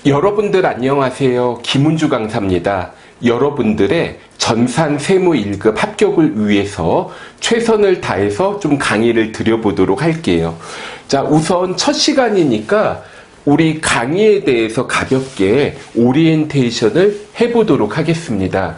여러분들 안녕하세요. 김은주 강사입니다. 여러분들의 전산 세무 1급 합격을 위해서 최선을 다해서 좀 강의를 드려보도록 할게요. 자, 우선 첫 시간이니까 우리 강의에 대해서 가볍게 오리엔테이션을 해보도록 하겠습니다.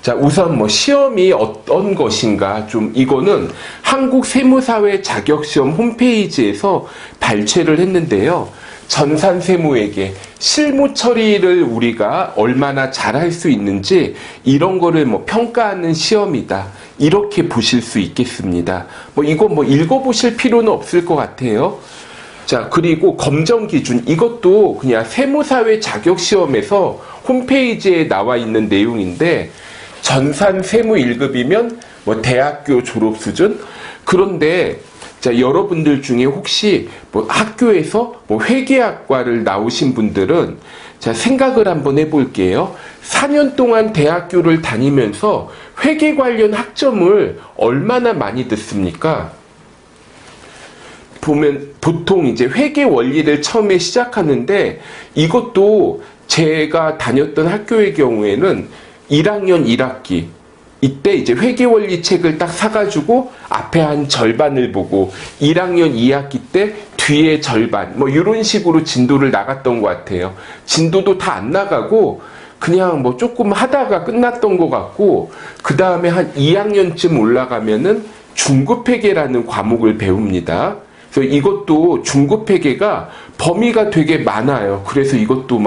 자, 우선 시험이 어떤 것인가, 이거는 한국세무사회 자격시험 홈페이지에서 발췌를 했는데요. 전산세무에게 실무 처리를 우리가 얼마나 잘할 수 있는지 이런 거를 평가하는 시험이다. 이렇게 보실 수 있겠습니다. 이거 읽어보실 필요는 없을 것 같아요. 자, 그리고 검정 기준, 이것도 그냥 세무사회 자격시험에서 홈페이지에 나와 있는 내용인데, 전산 세무 1급이면 대학교 졸업 수준? 그런데 자, 여러분들 중에 혹시 학교에서 회계학과를 나오신 분들은 자, 생각을 한번 해볼게요. 4년 동안 대학교를 다니면서 회계 관련 학점을 얼마나 많이 듣습니까? 보면 보통 이제 회계 원리를 처음에 시작하는데, 이것도 제가 다녔던 학교의 경우에는 1학년 1학기 이때 이제 회계원리 책을 딱 사가지고 앞에 한 절반을 보고 1학년 2학기 때 뒤에 절반 이런 식으로 진도를 나갔던 것 같아요. 진도도 다 안 나가고 그냥 조금 하다가 끝났던 것 같고, 그 다음에 한 2학년쯤 올라가면은 중급회계라는 과목을 배웁니다. 그래서 이것도 중급회계가 범위가 되게 많아요. 그래서 이것도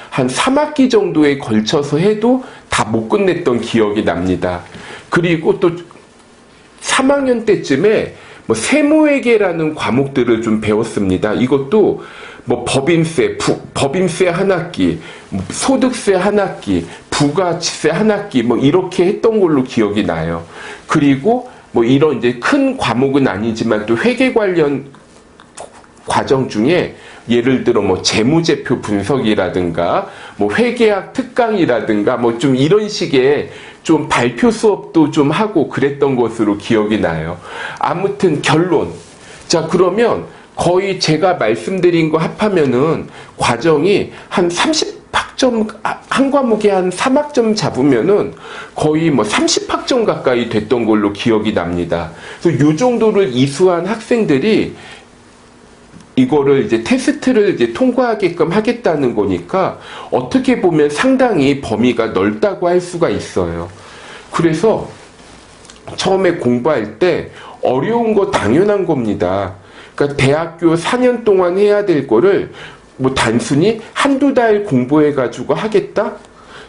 한 3학기 정도에 걸쳐서 해도 다 못 끝냈던 기억이 납니다. 그리고 또 3학년 때쯤에 세무회계라는 과목들을 좀 배웠습니다. 이것도 법인세 한 학기, 소득세 한 학기, 부가치세 한 학기 이렇게 했던 걸로 기억이 나요. 그리고 이런 이제 큰 과목은 아니지만 또 회계 관련 과정 중에 예를 들어 재무제표 분석이라든가 회계학 특강이라든가 좀 이런 식의 좀 발표 수업도 좀 하고 그랬던 것으로 기억이 나요. 아무튼 결론. 자, 그러면 거의 제가 말씀드린 거 합하면은 과정이 한 30학점, 한 과목에 한 3학점 잡으면은 거의 30학점 가까이 됐던 걸로 기억이 납니다. 그래서 요 정도를 이수한 학생들이 이거를 이제 테스트를 이제 통과하게끔 하겠다는 거니까 어떻게 보면 상당히 범위가 넓다고 할 수가 있어요. 그래서 처음에 공부할 때 어려운 거 당연한 겁니다. 그러니까 대학교 4년 동안 해야 될 거를 단순히 한두 달 공부해가지고 하겠다?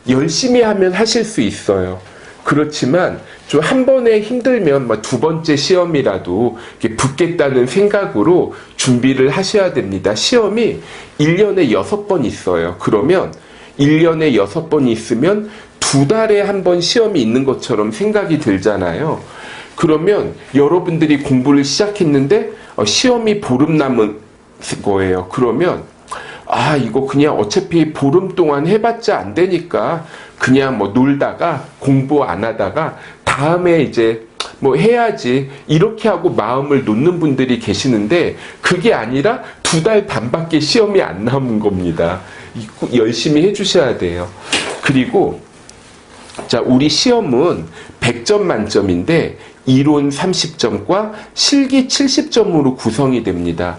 열심히 하면 하실 수 있어요. 그렇지만 좀 한 번에 힘들면 두 번째 시험이라도 붙겠다는 생각으로 준비를 하셔야 됩니다. 시험이 1년에 6번 있어요. 그러면 1년에 6번 있으면 2달에 한 번 시험이 있는 것처럼 생각이 들잖아요. 그러면 여러분들이 공부를 시작했는데 시험이 보름 남은 거예요. 그러면 이거 그냥 어차피 보름 동안 해봤자 안 되니까 그냥 놀다가 공부 안 하다가 다음에 이제 해야지 이렇게 하고 마음을 놓는 분들이 계시는데, 그게 아니라 2달 반밖에 시험이 안 남은 겁니다. 열심히 해주셔야 돼요. 그리고 자, 우리 시험은 100점 만점인데 이론 30점과 실기 70점으로 구성이 됩니다.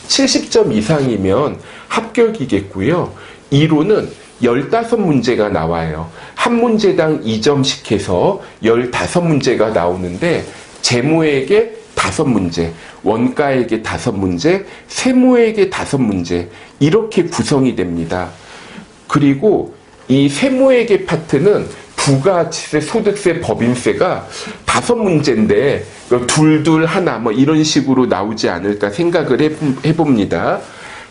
70점 이상이면 합격이겠고요. 이론은 15문제가 나와요. 한 문제당 2점씩 해서 15문제가 나오는데, 재무에게 5문제, 원가에게 5문제, 세무에게 5문제, 이렇게 구성이 됩니다. 그리고 이 세무에게 파트는 부가치세, 소득세, 법인세가 5문제인데 둘둘 하나 이런 식으로 나오지 않을까 생각을 해봅니다.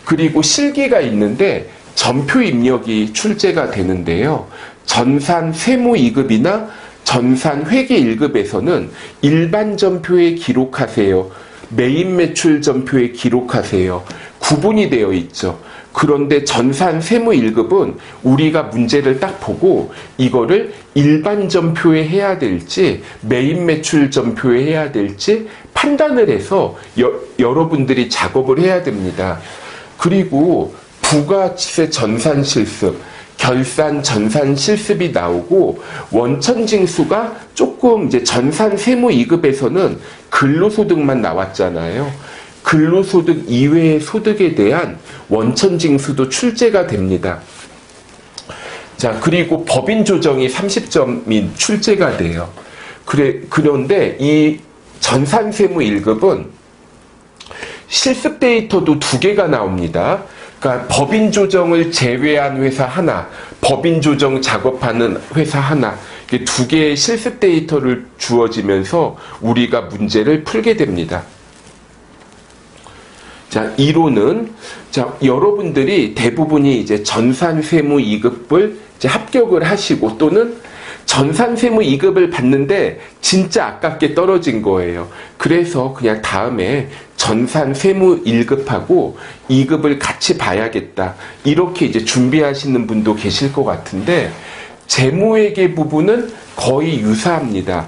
그리고 실기가 있는데 전표 입력이 출제가 되는데요. 전산 세무 2급이나 전산 회계 1급에서는 일반 전표에 기록하세요, 메인 매출 전표에 기록하세요, 구분이 되어 있죠. 그런데 전산 세무 1급은 우리가 문제를 딱 보고 이거를 일반 전표에 해야 될지 메인 매출 전표에 해야 될지 판단을 해서 여러분들이 작업을 해야 됩니다. 그리고 부가치세 전산 실습, 결산 전산 실습이 나오고, 원천징수가 조금 이제 전산 세무 2급에서는 근로소득만 나왔잖아요. 근로소득 이외의 소득에 대한 원천징수도 출제가 됩니다. 자, 그리고 법인 조정이 30점이 출제가 돼요. 그런데 이 전산세무 1급은 실습 데이터도 2개가 나옵니다. 그러니까 법인 조정을 제외한 회사 하나, 법인 조정 작업하는 회사 하나, 이게 2개의 실습 데이터를 주어지면서 우리가 문제를 풀게 됩니다. 자, 이론은, 자, 여러분들이 대부분이 이제 전산세무 2급을 이제 합격을 하시고 또는 전산세무 2급을 받는데 진짜 아깝게 떨어진 거예요. 그래서 그냥 다음에 전산세무 1급하고 2급을 같이 봐야겠다. 이렇게 이제 준비하시는 분도 계실 것 같은데, 재무회계 부분은 거의 유사합니다.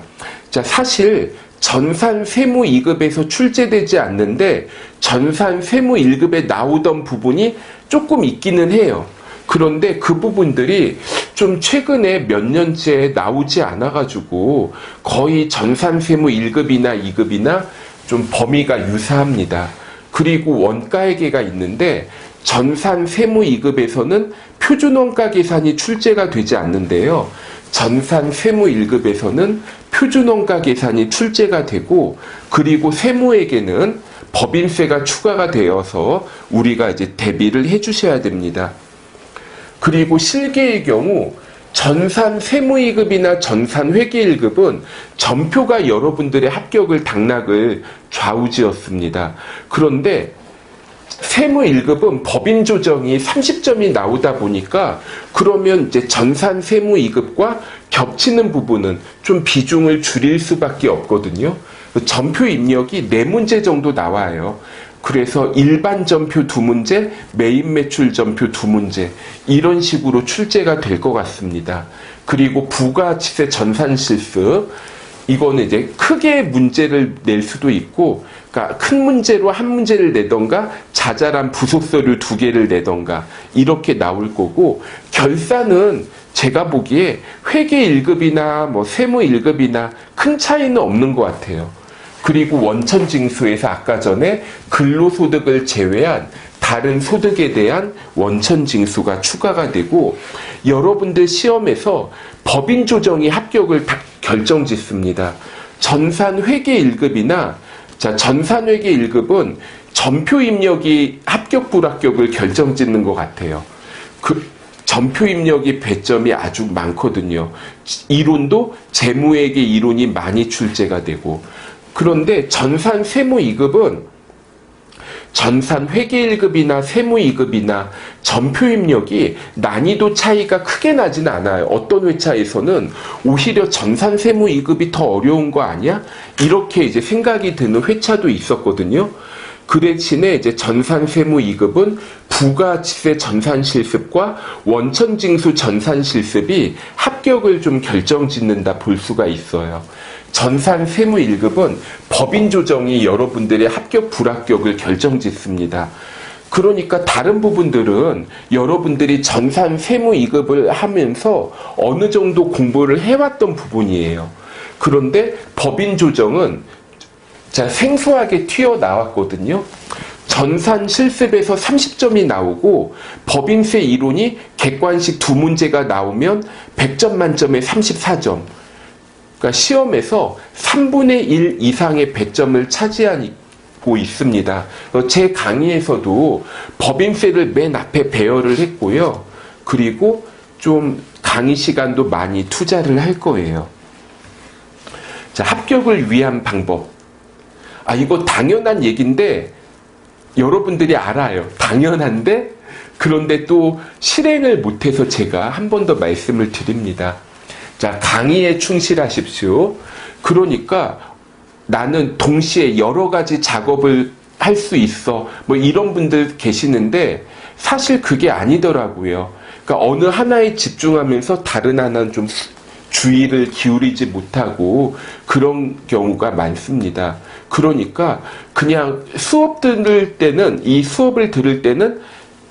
자, 사실 전산세무 2급에서 출제되지 않는데 전산세무 1급에 나오던 부분이 조금 있기는 해요. 그런데 그 부분들이 좀 최근에 몇 년째 나오지 않아가지고 거의 전산세무 1급이나 2급이나 좀 범위가 유사합니다. 그리고 원가회계가 있는데 전산세무 2급에서는 표준원가 계산이 출제가 되지 않는데요. 전산세무 1급에서는 표준원가 계산이 출제가 되고, 그리고 세무회계는 법인세가 추가가 되어서 우리가 이제 대비를 해주셔야 됩니다. 그리고 실계의 경우 전산세무 2급이나 전산회계 1급은 전표가 여러분들의 합격을 당락을 좌우지었습니다. 그런데 세무 1급은 법인 조정이 30점이 나오다 보니까 그러면 이제 전산 세무 2급과 겹치는 부분은 좀 비중을 줄일 수밖에 없거든요. 전표 입력이 4문제 정도 나와요. 그래서 일반 전표 2문제, 메인 매출 전표 2문제, 이런 식으로 출제가 될 것 같습니다. 그리고 부가치세 전산 실습, 이거는 이제 크게 문제를 낼 수도 있고, 그러니까 큰 문제로 한 문제를 내던가 자잘한 부속서류 2개를 내던가 이렇게 나올 거고, 결산은 제가 보기에 회계 1급이나 뭐 세무 1급이나 큰 차이는 없는 것 같아요. 그리고 원천징수에서 아까 전에 근로소득을 제외한 다른 소득에 대한 원천징수가 추가가 되고, 여러분들 시험에서 법인 조정이 합격을 다 결정짓습니다. 전산회계 1급이나, 자, 전산회계 1급은 전표 입력이 합격 불합격을 결정짓는 것 같아요. 그 전표 입력이 배점이 아주 많거든요. 이론도 재무회계 이론이 많이 출제가 되고, 그런데 전산 세무 2급은 전산 회계 1급이나 세무 2급이나 전표 입력이 난이도 차이가 크게 나진 않아요. 어떤 회차에서는 오히려 전산 세무 2급이 더 어려운 거 아니야? 이렇게 이제 생각이 드는 회차도 있었거든요. 그 대신에 이제 전산 세무 2급은 부가치세 전산 실습과 원천징수 전산 실습이 합격을 좀 결정짓는다 볼 수가 있어요. 전산 세무 1급은 법인 조정이 여러분들의 합격 불합격을 결정짓습니다. 그러니까 다른 부분들은 여러분들이 전산 세무 2급을 하면서 어느 정도 공부를 해왔던 부분이에요. 그런데 법인 조정은 자, 생소하게 튀어나왔거든요. 전산 실습에서 30점이 나오고 법인세 이론이 객관식 2문제가 나오면 100점 만점에 34점. 그러니까 시험에서 3분의 1 이상의 배점을 차지하고 있습니다. 제 강의에서도 법인세를 맨 앞에 배열을 했고요. 그리고 좀 강의 시간도 많이 투자를 할 거예요. 자, 합격을 위한 방법. 이거 당연한 얘기인데 여러분들이 알아요. 당연한데 그런데 또 실행을 못해서 제가 한 번 더 말씀을 드립니다. 자, 강의에 충실하십시오. 그러니까 나는 동시에 여러 가지 작업을 할 수 있어. 뭐 이런 분들 계시는데 사실 그게 아니더라고요. 그러니까 어느 하나에 집중하면서 다른 하나는 좀 주의를 기울이지 못하고 그런 경우가 많습니다. 그러니까 그냥 수업을 들을 때는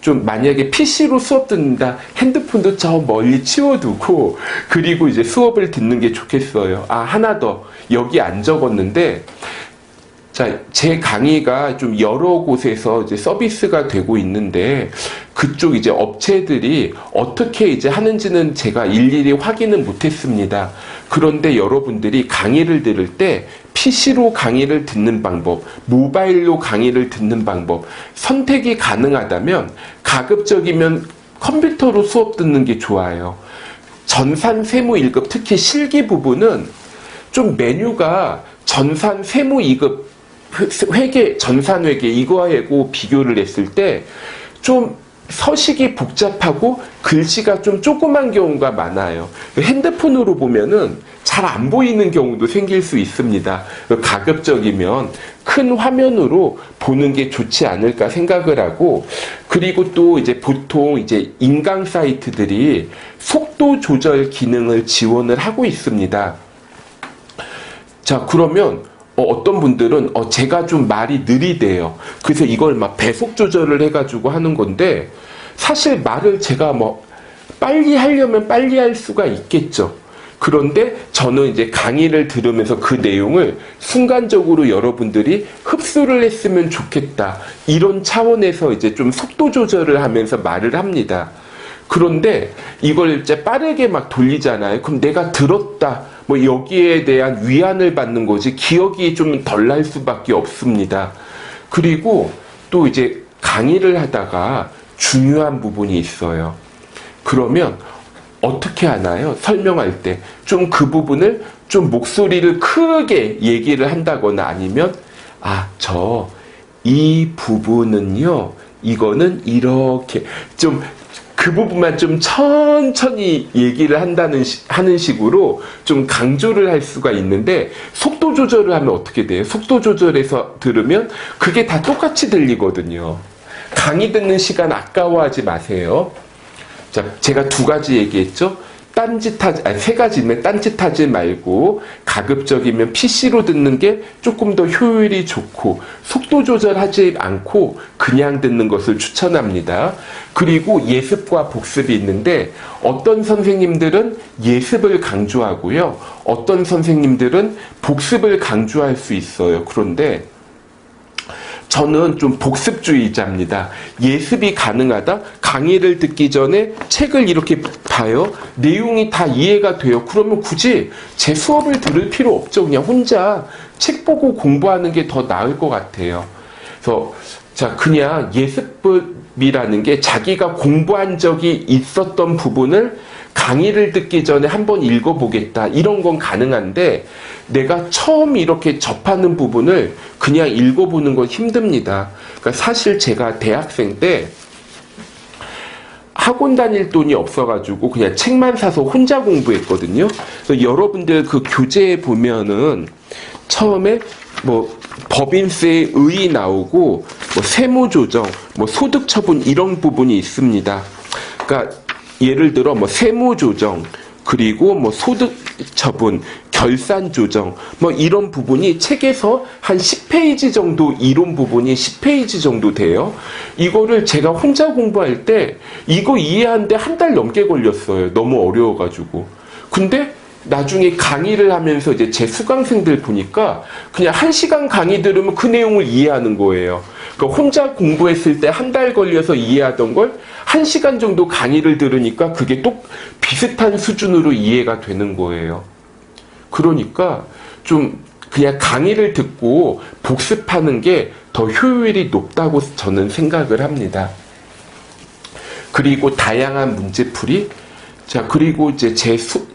좀 만약에 PC로 수업 듣는다, 핸드폰도 저 멀리 치워두고, 그리고 이제 수업을 듣는 게 좋겠어요. 아, 하나 더. 여기 안 적었는데, 자, 제 강의가 좀 여러 곳에서 이제 서비스가 되고 있는데, 그쪽 이제 업체들이 어떻게 이제 하는지는 제가 일일이 확인은 못했습니다. 그런데 여러분들이 강의를 들을 때 PC로 강의를 듣는 방법, 모바일로 강의를 듣는 방법, 선택이 가능하다면 가급적이면 컴퓨터로 수업 듣는 게 좋아요. 전산 세무 1급, 특히 실기 부분은 좀 메뉴가 전산 세무 2급, 회계, 전산회계 이거하고 비교를 했을 때 좀 서식이 복잡하고 글씨가 좀 조그만 경우가 많아요. 핸드폰으로 보면은 잘 안 보이는 경우도 생길 수 있습니다. 가급적이면 큰 화면으로 보는 게 좋지 않을까 생각을 하고, 그리고 또 이제 보통 이제 인강 사이트들이 속도 조절 기능을 지원을 하고 있습니다. 자, 그러면 어떤 분들은 제가 좀 말이 느리대요. 그래서 이걸 막 배속 조절을 해가지고 하는 건데, 사실 말을 제가 뭐 빨리 하려면 빨리 할 수가 있겠죠. 그런데 저는 이제 강의를 들으면서 그 내용을 순간적으로 여러분들이 흡수를 했으면 좋겠다, 이런 차원에서 이제 좀 속도 조절을 하면서 말을 합니다. 그런데 이걸 이제 빠르게 막 돌리잖아요. 그럼 내가 들었다, 뭐 여기에 대한 위안을 받는 거지 기억이 좀 덜 날 수밖에 없습니다. 그리고 또 이제 강의를 하다가 중요한 부분이 있어요. 그러면 어떻게 하나요? 설명할 때 좀 그 부분을 좀 목소리를 크게 얘기를 한다거나, 아니면 이 부분은요, 이거는 이렇게 좀 그 부분만 좀 천천히 얘기를 하는 식으로 좀 강조를 할 수가 있는데, 속도 조절을 하면 어떻게 돼요? 속도 조절해서 들으면 그게 다 똑같이 들리거든요. 강의 듣는 시간 아까워하지 마세요. 자, 제가 2가지 얘기했죠? 세 가지면 딴짓하지 말고 가급적이면 PC로 듣는 게 조금 더 효율이 좋고, 속도 조절하지 않고 그냥 듣는 것을 추천합니다. 그리고 예습과 복습이 있는데, 어떤 선생님들은 예습을 강조하고요, 어떤 선생님들은 복습을 강조할 수 있어요. 그런데 저는 좀 복습주의자입니다. 예습이 가능하다? 강의를 듣기 전에 책을 이렇게 봐요. 내용이 다 이해가 돼요. 그러면 굳이 제 수업을 들을 필요 없죠. 그냥 혼자 책 보고 공부하는 게 더 나을 것 같아요. 그래서 그냥 예습이라는 게 자기가 공부한 적이 있었던 부분을 강의를 듣기 전에 한번 읽어보겠다, 이런 건 가능한데, 내가 처음 이렇게 접하는 부분을 그냥 읽어보는 건 힘듭니다. 그러니까 사실 제가 대학생 때 학원 다닐 돈이 없어가지고 그냥 책만 사서 혼자 공부했거든요. 그래서 여러분들 그 교재에 보면은 처음에 뭐 법인세의 의 나오고, 뭐 세무조정, 뭐 소득처분, 이런 부분이 있습니다. 그러니까 예를 들어 뭐 세무조정, 그리고 뭐 소득처분, 결산조정, 뭐 이런 부분이 책에서 한 10페이지 정도, 이론 부분이 10페이지 정도 돼요. 이거를 제가 혼자 공부할 때 이거 이해하는데 1달 넘게 걸렸어요. 너무 어려워가지고. 근데 나중에 강의를 하면서 이제 제 수강생들 보니까 그냥 1시간 강의 들으면 그 내용을 이해하는 거예요. 그러니까 혼자 공부했을 때 1달 걸려서 이해하던 걸 1시간 정도 강의를 들으니까 그게 또 비슷한 수준으로 이해가 되는 거예요. 그러니까 좀 그냥 강의를 듣고 복습하는 게 더 효율이 높다고 저는 생각을 합니다. 그리고 다양한 문제풀이. 자, 그리고 이제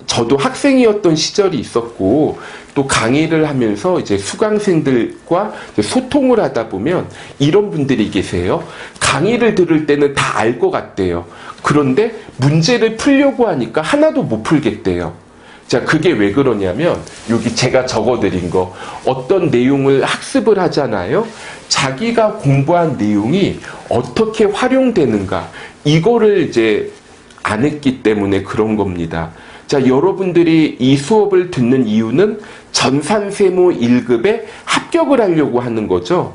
저도 학생이었던 시절이 있었고, 또 강의를 하면서 이제 수강생들과 이제 소통을 하다 보면 이런 분들이 계세요. 강의를 들을 때는 다 알 것 같대요. 그런데 문제를 풀려고 하니까 하나도 못 풀겠대요. 자, 그게 왜 그러냐면, 여기 제가 적어드린 거, 어떤 내용을 학습을 하잖아요. 자기가 공부한 내용이 어떻게 활용되는가, 이거를 이제 안 했기 때문에 그런 겁니다. 자, 여러분들이 이 수업을 듣는 이유는 전산세무 1급에 합격을 하려고 하는 거죠.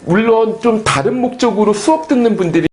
물론 좀 다른 목적으로 수업 듣는 분들이